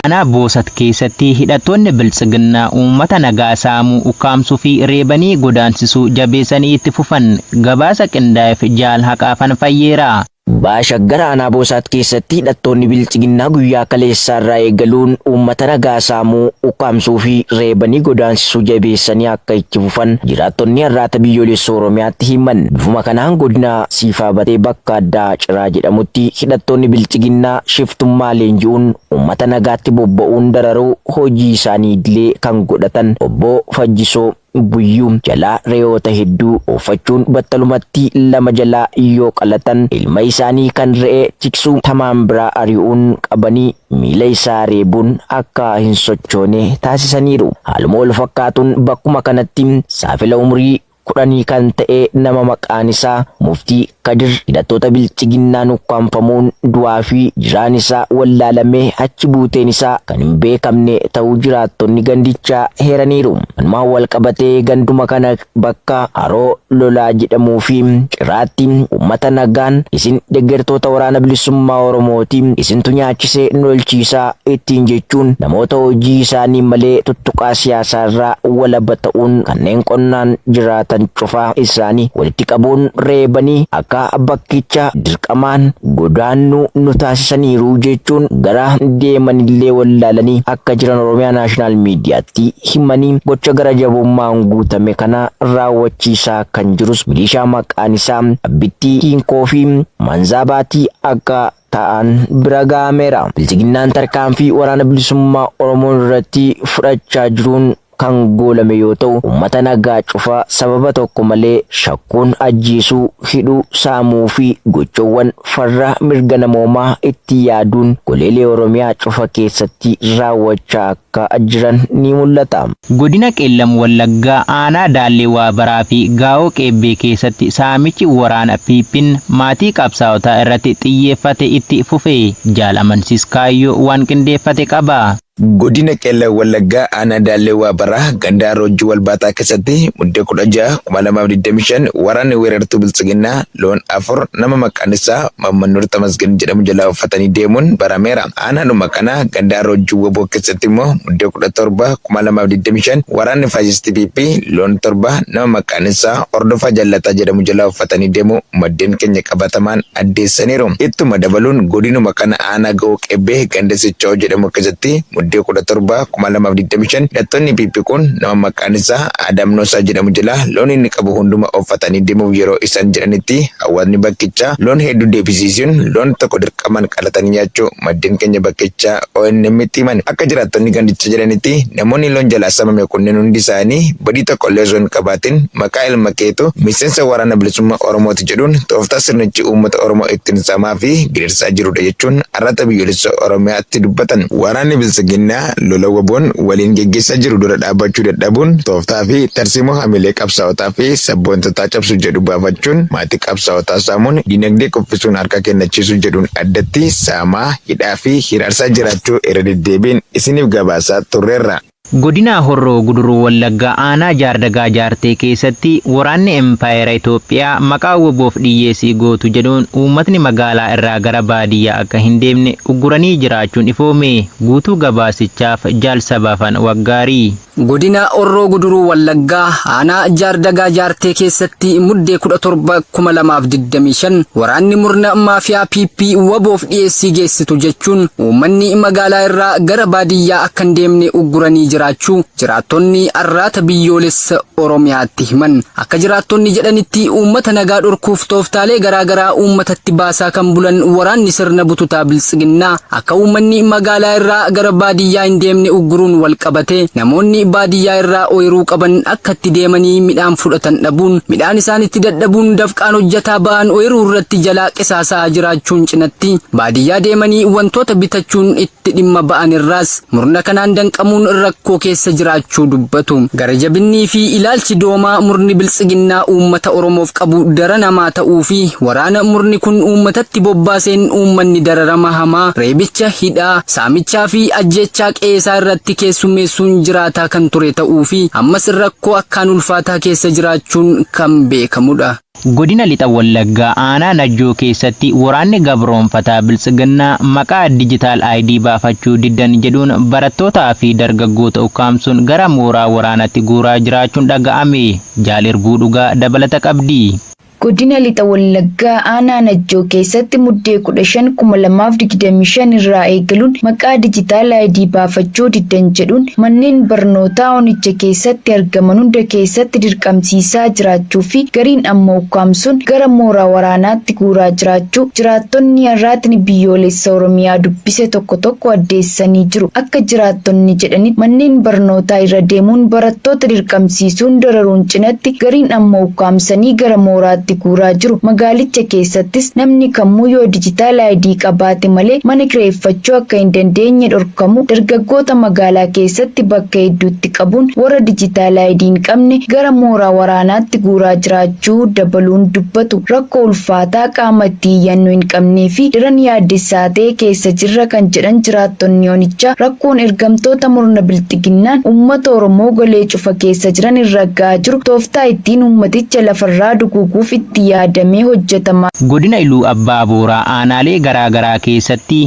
Aanaa Boosat keessatti hidhattoonni biltsiginnaa uummata nagaa saamuu, ukkaamsuu fi reebanii godaansisuu jabeessanii itti fufan. Gabaasa qindaa'eef Jaal Haqaafan Fayyeera. Baashaggar aanaa Boosaat keessatti hidhattoonni biltsiginnaa guyyaa kaleessaa irraa eegaluun uummata nagaa saamuu, ukkaamsuu fi reebanii godaansisuu jabeessanii akka itti fufan jiraattonni har'aata biyyoolessa Oromiyaatti himan. Bifuma kanaan godina Siifaa Batee bakka addaa Ciraa jedhamutti hidhattoonni biltsiginnaa shiftummaa leenji'uun uummata nagaatti bobba'uun dararuu hojii isaanii idilee kan godhatan obbo Fajjisoo Buyyuu jalaa re'oota hedduu oofachuun battalumatti lama jalaa yoo qalatan ilma isaanii kan re'ee tiksuu tamaan biraa ari'uun qabanii miila isaa reebuun akka hin sochoone taasisaniiru. Haaluma wal fakkaatuun bakkuma kanatti saafela umurii 10 kan ta'e nama maqaan isaa Muftii Kadir hidhattoota biltsiginnaan ukkaamfamuun du'aa fi jiraan isaa wallaalamee achi buuteen isaa kan hin beekamne ta'uu jiraattonni gandichaa heeraniiru. Walumaan wal qabatee ganduma kana bakka Haroo Lolaa jedhamuu fi Ciraatti uummata nagaan isin deeggartoota waraana bilisummaa Oromooti, isintu nyaachisee lolchiisaa ittiin jechuun namoota hojii isaanii malee tuttuqaa siyaasaa irraa walaba ta'uun kanneen qonnaan jiraatan cufaa isaanii walitti qabuun reebanii akka bakkicha dirqamaan godaannuu nu taasisaniiru jechuun gara deemanillee wallaalanii akka jiran Oromiyaa Naashinaal Miidiyaatti himanii gocha gara jabummaan guutame kana raawwachiisaa kan jirus milishaa maqaan isaa Abbitti Hiinkoo fi Manzaabaatii akka ta'an bira ga'ameera. Biltsiginnaan tarkaanfii waraana bilisummaa Oromoo irratti fudhachaa jiruun kan goolame yoo ta'u uummata nagaa cufaa sababa tokko malee shakkuun ajjeesuu, hidhuu, saamuu fi gochoowwan farra mirga namoomaa itti yaaduun goleelee Oromiyaa cufa keessatti raawwachaa akka jiran ni mul'ata. Godina Qeellam Wallaggaa aanaa Daallee Waabaraa fi Gaa'oo Qeebbee keessatti saamichi waraana Piiphin maatii qabsaa'otaa irratti xiyyeeffate itti fufee Jaal Amansiis Kaayyoo waan qindeeffate qaba. Godina Qeellam Wallaggaa aanaa Daallee Waabaraa gandaa Roojjii Walbaataa keessatti muddee 16 2025 waraanni weerartuu biltsiginnaa loon 4 nama maqaan isaa Mammanuur Tamasgeen jedhamu jalaa uffatanii deemuun barameera. Aanaadhuma kana gandaa Roojjii Waboo keessatti immoo muddee 17 2025 waraanni faashistii Piiphii loon 7 nama maqaan isaa Hordofaa Jallataa jedhamu jalaa uffatanii deemu maddeen keenya qabatamaan addeessaniiru. Ittuma dabaluun godinuma kana aanaa Gaa'oo Qeebbee ganda Sichaa'oo jedhamu keessatti muddee 17 2025 hidhattoonni Piiphii kun nama maqaan isaa Adam Noosaa jedhamu jala loon inni qabu hunduma uffatanii deemuuf yeroo isaan jedhanitti hawaasni bakkichaa loon hedduu deebisiisuun loon tokko dirqamaan qalatanii nyaachuu maddeen keenya bakkichaa ONM itti himan. Akka jiraattonni gandicha jedhanitti namoonni loon jalaa saamame kunneen hundi isaanii badii tokko illee osoo hin qabaatin maqaa ilma keetu miseensa waraana bilisummaa Oromooti jedhuun tooftaa sirnichi uummata Oromoo ittiin saamaa fi gidirsaa jirudha jechuun har'aata biyyoolessa Oromiyaatti dubbatan. Waraanni biltsiginnaa lola waboon waliin geggeessaa jiru dura dhaabbachuu dadhabuun tooftaa fi tarsiimoo hamilee qabsaa'otaa fi sabboontotaa cabsuu jedhu baafachuun maatii qabsaa'otaa saamuun dinagdee kuffisuun harka kennachiisuu jedhuun addatti saamaa, hidhaa fi hiraarsaa jiraachuu irra deddeebiin isiniif gabaasaa turreerra. Godina Horroo Guduruu Wallaggaa aanaa Jaardagaa Jaartee keessatti waraanni Empaayeraa Itoophiyaa maqaa waboof dhiyyeessii gootu jedhuun uummatni magaalaa irraa gara baadiyyaa akka hin deemne ugguranii jiraachuun ifoome. Guutuu gabaasichaaf Jaal Sabaafan Waggaarii. Godina Horroo Guduruu Wallaggaa aanaa Jaardagaa Jaartee keessatti muddee 17 2025 waraanni murna maafiyaa Piiphii waboof dhiyyeessii geessitu jechuun uummanni magaalaa irraa gara baadiyyaa akka hin deemne ugguranii jiraachuu jiraattonni har'aata biyyoolessa Oromiyaatti himan. Akka jiraattonni jedhanitti uummata nagaa dhorkuuf tooftaalee garaagaraa uummatatti baasaa kan bulan waraanni sirna bututaa biltsiginnaa akka uummanni magaalaa irraa gara baadiyyaa hin deemne ugguruun wal qabate namoonni baadiyyaa irraa ooyiruu qaban akka itti deemanii midhaan fudhatan dhabuun midhaan isaanitti dadhabuun dafqaan hojjataa ba'an ooyiruu irratti jalaa qisaasaa jiraachuun cinatti baadiyyaa deemanii wantoota bitachuun itti dhimma ba'an irraas murna kanaan danqamuun rakkoo keessa jiraachuu dubbatu. Gara jabinnii fi ilaalchi doomaa murni biltsiginnaa uummata Oromoof qabu dara namaa ta'uu fi waraana murni kun uummatatti bobbaaseen uummanni dararama hamaa reebicha, hidhaa, saamichaa fi ajjechaa qeesaa irratti keessummeessuun jiraataa kan ture ta'uu fi ammas rakkoo akkaan ulfaataa keessa jiraachuun kan beekamudha. Godina lixa Wallaggaa aanaa Najjoo keessatti waraanni gabroonfataa biltsiginnaa maqaa digital ID baafachuu diddan jedhuun barattootaa fi dargaggoota ukkaamsuun gara mooraa waraanaatti guuraa jiraachuun dhaga'ame. Jaalirguu dhugaa dabalata qabdi. Godina lixa Wallaggaa aanaa Najjoo keessatti muddee 15/2025 irraa eegaluun maqaa digital ID baafachuu diddan jedhuun manneen barnootaa onicha keessatti argaman hunda keessatti dirqamsiisaa jiraachuu fi gariin ammoo ukkaamsuun gara mooraa waraanaatti guuraa jiraachuu jiraattonni har'aatiin biyyoolessa Oromiyaa dubbise tokko addeessanii jiru. Akka jiraattonni jedhanitti manneen barnootaa irra deemuun barattoota dirqamsiisuun dararuun cinatti gariin ammoo ukkaamsanii gara mooraatti guuraa jiru. Magaalicha keessattis namni kamuu yoo digital ID qabaate malee mana kireeffachuu akka hin dandeenye dhorkamu. Dargaggoota magaalaa keessatti bakka hedduutti qabuun warra digital ID hin qabne gara mooraa waraanaatti guuraa jiraachuu dabaluun dubbatu. Rakkoo ulfaataa qaama itti iyyannoo hin qabnee fi daran yaaddessaa ta'e keessa jirra kan jedhan jiraattonni onichaa rakkoon ergamtoota murna bilxiginnaan uummata Oromoo golee cufa keessa jiran irra gahaa jiru tooftaa ittiin uummaticha lafarraa duguuguuf itti yaadamee hojjetama. Godina Iluu Abbaa Booraa aanaalee garaagaraa keessatti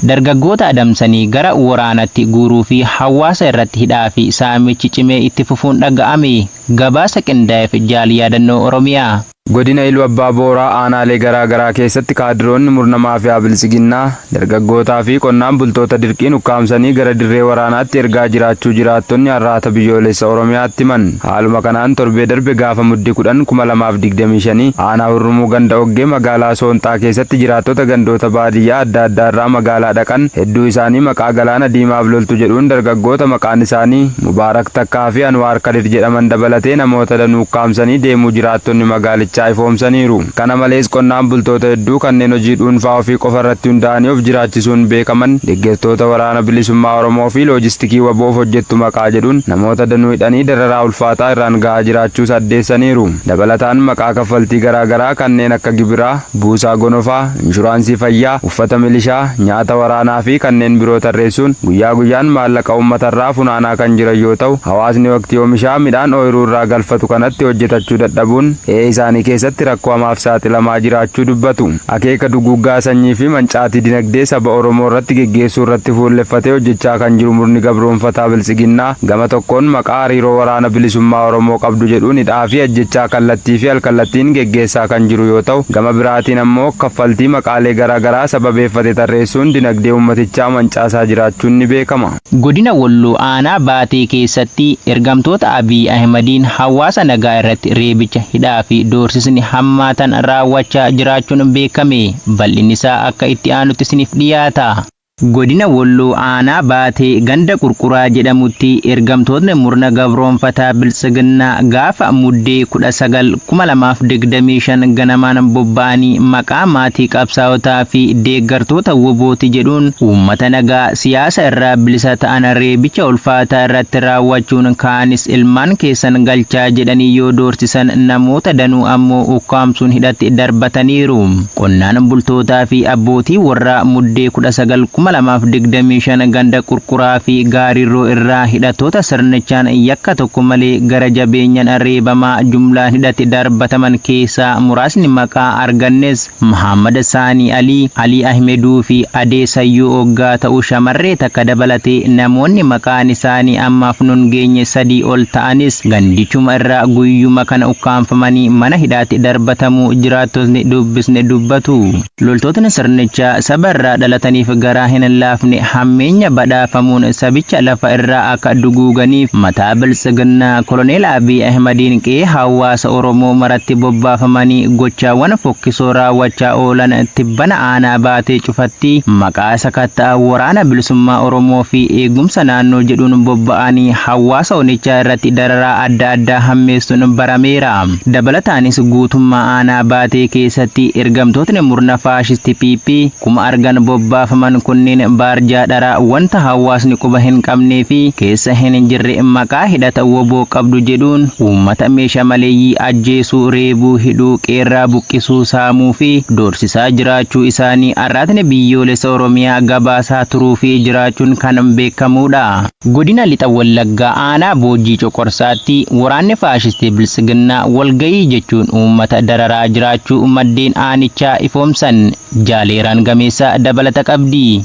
dargaggoota adamsanii gara waraanatti guuruu fi hawaasa irratti hidhaa fi saamichi cimee itti fufuun dhaga'ame. Gabaasa qindaa'eef jaal yaadannoo Oromiyaa. Godina Iluu Abbaa Booraa aanaalee garaagaraa keessatti kaadiroonni murna maafiyaa biltsiginnaa dargaggootaa fi qonnaan bultoota dirqiin ukkaamsanii gara dirree waraanaatti ergaa jiraachuu jiraattonni har'aata biyyoolessa Oromiyaatti himan. Haaluma kanaan torbee darbe gaafa muddee 10/2025 aanaa Hurrumuu ganda Oggee magaalaa Soonxaa keessatti jiraattota gandoota baadiyyaa adda addaa irraa magaalaa dhaqan hedduu isaanii maqaa galaana diimaaf loltu jedhuun dargaggoota maqaan isaanii Mubaarak Takkaa fi Anwaar Kadir jedhaman dabalatee namoota danuu ukkaamsanii deemuu jiraattonni magaalichaa ifoomsaniiru. Kana malees qonnaan bultoota hedduu kanneen hojii dhuunfaa ofii qofa irratti hundaa'anii of jiraachisuun beekaman deeggartoota waraana bilisummaa Oromoo fi loojistikii waboof hojjettu maqaa jedhuun namoota danuu hidhanii dararaa ulfaataa irraan gahaa jiraachuus addeessaniiru. Dabalataan maqaa kaffaltii garaagaraa kanneen akka gibiraa, buusaa gonofaa, inshuraansii fayyaa, uffata milishaa, nyaata waraanaa fi kanneen biroo tarreessuun guyyaa guyyaan maallaqa uummatarraa funaanaa kan jiran yoo ta'u hawaasni waqtii oomishaa midhaan ooyiruu irraa galfatu kanatti hojjetachuu dadhabuun isaanii keessatti rakkoo hamaaf saaxilamaa jiraachuu dubbatu. Akeeka duguggaa sanyii fi mancaatii dinagdee saba Oromoo irratti geggeessuu irratti fuulleffatee hojjechaa kan jiru murni gabroonfataa biltsiginnaa gama tokkoon maqaa hariiroo waraana bilisummaa Oromoo qabdu jedhuun hidhaa fi ajjechaa kallattii fi alkallattiin geggeessaa kan jiru yoo ta'u gama biraatiin ammoo kaffaltii maqaalee garaagaraa sababeeffate tarreessuun dinagdee uummatichaa mancaasaa jiraachuun ni beekama. Godina Walloo aanaa Baatee keessatti ergamtoota Abiy Ahmediin hawaasa nagaa irratti reebicha hidhaa fi doorsisni hammaatan raawwachaa jiraachuun beekame. Bal'inni isaa akka itti aanutti isiniif dhiyaata. Godina Walloo aanaa Baatee ganda Qurquraa jedhamutti ergamtootni murna gabroonfataa biltsiginnaa gaafa muddee 19/2025 ganamaan bobba'anii maqaa maatii qabsaa'otaa fi deeggartoota wobooti jedhuun uummata nagaa siyaasa irraa bilisa ta'an reebicha ulfaataa irratti raawwachuun kaanis ilmaan keessan galchaa jedhanii yoo doorsisan namoota danuu ammoo ukkaamsuun hidhatti darbataniiru. Qonnaan bultootaa fi abbootii warraa muddee 19/2025 ganda Qurquraa fi Gaarirroo irraa hidhattoota sirnichaan yakka tokko malee gara jabeenyaan reebamaa jumlaan hidhatti darbataman keessaa muraasni maqaa argannes Muhammad Saanii Ali Ahmeduu fi Adee Sayyuu Oggaa ta'uu shamarree takka dabalatee namoonni maqaan isaanii ammaaf nun geenye 3 ol ta'anis gandichuma irraa guyyuma kana ukkaanfamanii mana hidhaatti darbatamuu jiraattotni dubbisne dubbatu. Loltootni sirnichaa saba irraa dhalataniif garaa hin laafne hammeenya badhaafamuun sabicha lafa irraa akka duguuganiif mataa biltsiginnaa koloneel Abiy Ahmediin qe'ee hawaasa Oromoo maratti bobbaafamanii gochaawwan fokkisoo raawwachaa oolan tibbana aanaa Baatee cufatti maqaa sakattaa waraana bilisummaa Oromoo fi eegumsa naannoo jedhuun bobba'anii hawaasa onichaa irratti dararaa adda addaa hammeessuun barameera. Dabalataanis guutummaa aanaa Baatee keessatti ergamtootni murna faashisti PP kuma argan bobbaafaman kun kunneen baarjaa dharaa wanta hawaasni quba hin qabnee fi keessa hin jirre maqaa hidhata woboo qabdu jedhuun uummata meeshaa maleeyyii ajjeesuu, reebuu, hidhuu, qeerraa buqqisuu, saamuu fi doorsisaa jiraachuu isaanii arraatni biyyoolessa Oromiyaa gabaasaa turuu fi jiraachuun kan beekamudha. Godina Lixa Wallaggaa aanaa Boojii Coqorsaatti waraanni faashistii Bilisiginnaa walgayii jechuun uummata dararaa jiraachuu maddeen aanichaa ifoomsan. Jaaleeraan Gameessaa dabalata qabdi.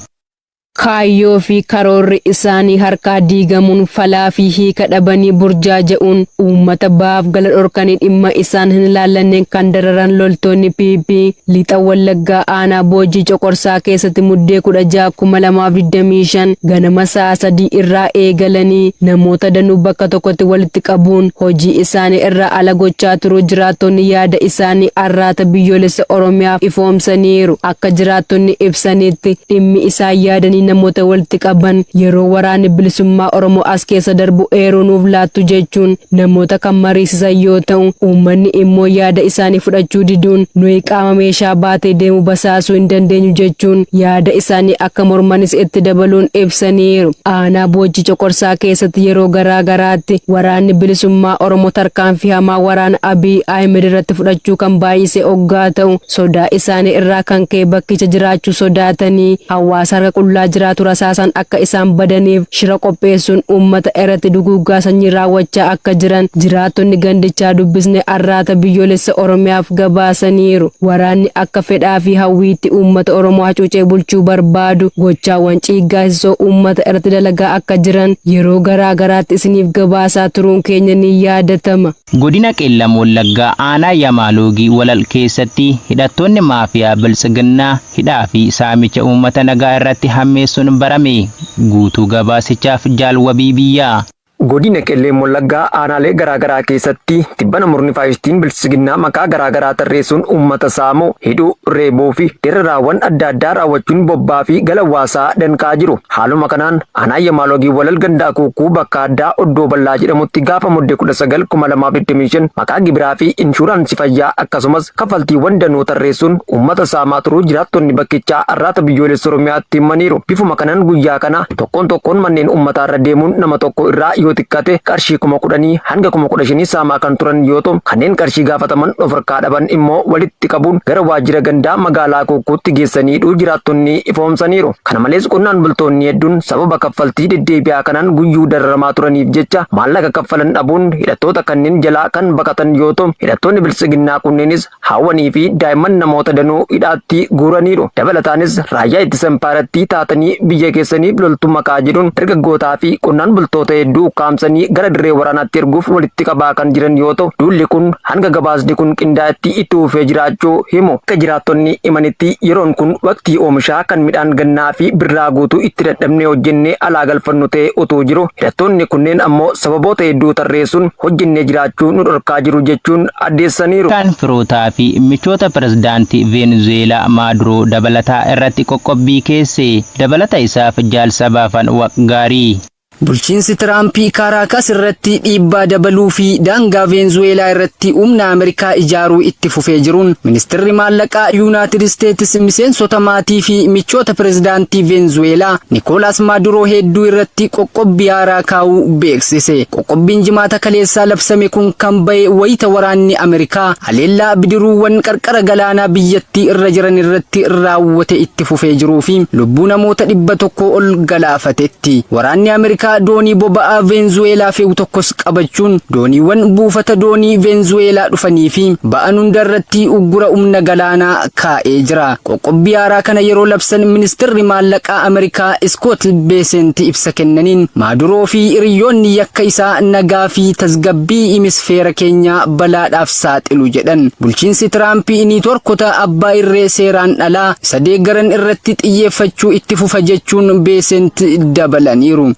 Kaayyoo fi karoorri isaanii harkaa diigamuun falaa fi hiika dhabanii burjaaja'uun uummata baaf gala dhorkanii dhimma isaan hin laallanneen kan dararan loltoonni PP Lixa Wallaggaa aanaa Boojii Coqorsaa keessatti muddee 16 2025 ganama sa'a 3 irraa eegalanii namoota danuu bakka tokkotti walitti qabuun hojii isaanii irraa ala gochaa turuu jiraattonni yaada isaanii arraata biyyoolessa Oromiyaaf ifoomsaniiru. Akka jiraattonni ibsanitti dhimmi isaan yaadanii namoota walitti qaban yeroo waraanni bilisummaa Oromoo as keessa darbu eeruu nuuf laattu jechuun namoota kan mariisisan yoo ta'u, uummanni immoo yaada isaanii fudhachuu diduun nuyi qaama meeshaa baatee deemu basaasuu hin dandeenyu jechuun yaada isaanii akka mormanis itti dabaluun ibsaniiru. Aanaa Boojii Coqorsaa keessatti yeroo garaa garaatti waraanni bilisummaa Oromoo tarkaanfii hamaa waraana Abiy Ahmed irratti fudhachuu kan baay'isee oggaa ta'u, sodaa isaanii irraa kan ka'e bakkicha jiraachuu sodaatanii hawaasa harka qullaa jiraatu rasaasan akka isaan badaniif shira qopheessuun uummata irratti duguuggaa sanyii raawwachaa akka jiran jiraattonni gandichaa dubbisne arraata biyyoolessa Oromiyaaf gabaasaniiru. Waraanni akka fedhaa fi hawwiitti uummata Oromoo hacuucee bulchuu barbaadu gochaawwan ciiggaasisoo uummata irratti dalagaa akka jiran yeroo garaa garaatti isiniif gabaasaa turuun keenya ni yaadatama. Godina Qeellam Wallaggaa aanaa Yamaaloogii Walal keessatti hidhattoonni maafiyaa Bilisiginnaa hidhaa fi saamicha uummata nagaa irratti hammeessuun barame. Guutuu gabaasichaaf Jaalwabii Biyyaa. Godina Qeellam Wallaggaa aanaalee garaagaraa keessatti tibbana murni faayistiin Bilisiginnaa maqaa garaagaraa tarreessuun uummata saamuu, hidhuu, reebuu fi dararaawwan adda addaa raawwachuun bobbaa fi galawaasaa danqaa jiru. Haaluma kanaan aanaa Yamaaloogii Walal gandaa kuukuu bakka addaa Oddoo Bal'aa jedhamutti gaafa muddee 19 2025 maqaa gibiraa fi inshuraansii fayyaa akkasumas kaffaltiiwwan danuu tarreessuun uummata saamaa turuu jiraattonni bakkichaa arraata biyyoolessa Oromiyaatti himaniiru. Bifuma kanaan guyyaa kana tokkoon manneen uummataa irra deemuun nama tokko irraa yoo xiqqaate qarshii 10,000 hanga 15,000 saamaa kan turan yoo ta'u, kanneen qarshii gaafataman of harkaa dhaban immoo walitti qabuun gara waajjira gandaa magaalaa kuukuutti geessanii jiraattonni ifoomsaniiru. Kana malees qonnaan bultoonni hedduun sababa kaffaltii deddeebi'aa kanaan guyyuu dararamaa turaniif jecha maallaqa kaffalan dhabuun hidhattoota kanneen jalaa kan baqatan yoo ta'u, hidhattoonni Bilisiginnaa kunneenis haawwanii fi daa'imman namoota danuu hidhaatti guuraniiru. Dabalataanis raayyaa ittisa impaarattii taatanii biyya keessaniif loltu maqaa jedhuun dargaggootaa fi qonnaan bultoota hedduu kaamsanii gara dirree waraanaatti erguuf walitti qabaa kan jiran yoo ta'u, duulli kun hanga gabaasni kun qindaa'etti itti fufee jiraachuu himu. Akka jiraattonni himanitti yeroon kun waqtii oomishaa kan midhaan gannaa fi birraa guutuu itti dadhabnee hojjennee alaa galfannu ta'e utuu jiru, hidhattoonni kunneen ammoo sababoota hedduu tarreessuun hojjennee jiraachuu nu dhorkaa jiru jechuun addeessaniiru. Kan firootaa fi michoota pirezidaantii Veenzuweelaa Maaduroo dabalataa irratti qoqqobbii keesse dabalata isaaf jaalsabaafan waqgaarii. Bulchiinsi Tiraampii Kaaraakaas irratti dhiibbaa dabaluu fi daangaa Veenzuweelaa irratti humna Ameerikaa ijaaruu itti fufee jiruun ministeerri maallaqaa Yuunaayitid Isteetsi miseensota maatii fi michoota pirezidaantii Veenzuweelaa Nikoolas Maaduroo hedduu irratti qoqqobbii haaraa kaa'uu beeksise. Qoqqobbiin jimaata kaleessaa labsame kun kan ba'e wayita waraanni Ameerikaa haleellaa bidiruuwwan qarqara galaanaa biyyattii irra jiran irratti raawwate itti fufee jiruu fi lubbuu namoota 100 ol galaafatetti. Waraanni Ameerikaa doonii boba'aa Veenzuweelaa fe'u tokkos qabachuun dooniiwwan buufata doonii Veenzuweelaa dhufanii fi ba'an hundarratti uggura humna galaanaa kaa'ee jira. Qoqqobbii haaraa kana yeroo labsan ministeerri maallaqaa Ameerikaa Iskoot Beesent ibsa kennaniin Maaduroo fi hiriyoonni yakka isaa nagaa fi tasgabbii hemisfeera keenyaa balaadhaaf saaxilu jedhan. Bulchiinsi Tiraampii niitworkota abbaa irree seeraan alaa isa deeggaran irratti xiyyeeffachuu itti fufa jechuun Beesent dabalaniiru.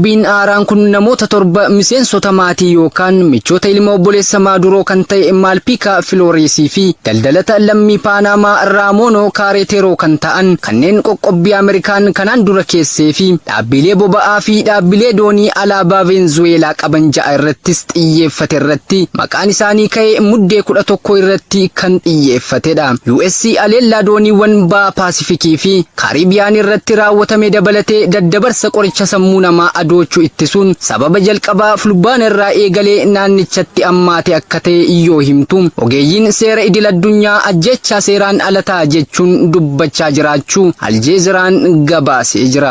qoqqobbiin aaraan kun namoota 7 miseensota maatii yookaan michoota ilma obboleessa Maaduroo kan ta'e Maalpiika Filooresii fi daldalata lammii Paanamaa Raamoonoo Kaareteroo kan ta'an kanneen qoqqobbii Ameerikaan kanaan dura keessee fi dhaabbilee boba'aa fi dhaabbilee doonii alaabaa Veenzuweelaa qaban 6 irrattis xiyyeeffate irratti maqaan isaanii ka'ee muddee 11 irratti kan xiyyeeffatedha. US aleellaa dooniiwwan ba'a Paasifikii fi Kaaribiyaan irratti raawwatame dabalatee daddabarsa qoricha sammuu namaa adoochuu ittisuun sababa jalqabaa fulbaana irraa eegalee naannichatti ammaate akka ta'e yoo himtu ogeeyyiin seera idil addunyaa ajjechaa seeraan alataa jechuun dubbachaa jiraachuu Aljeeziraan gabaasee jira.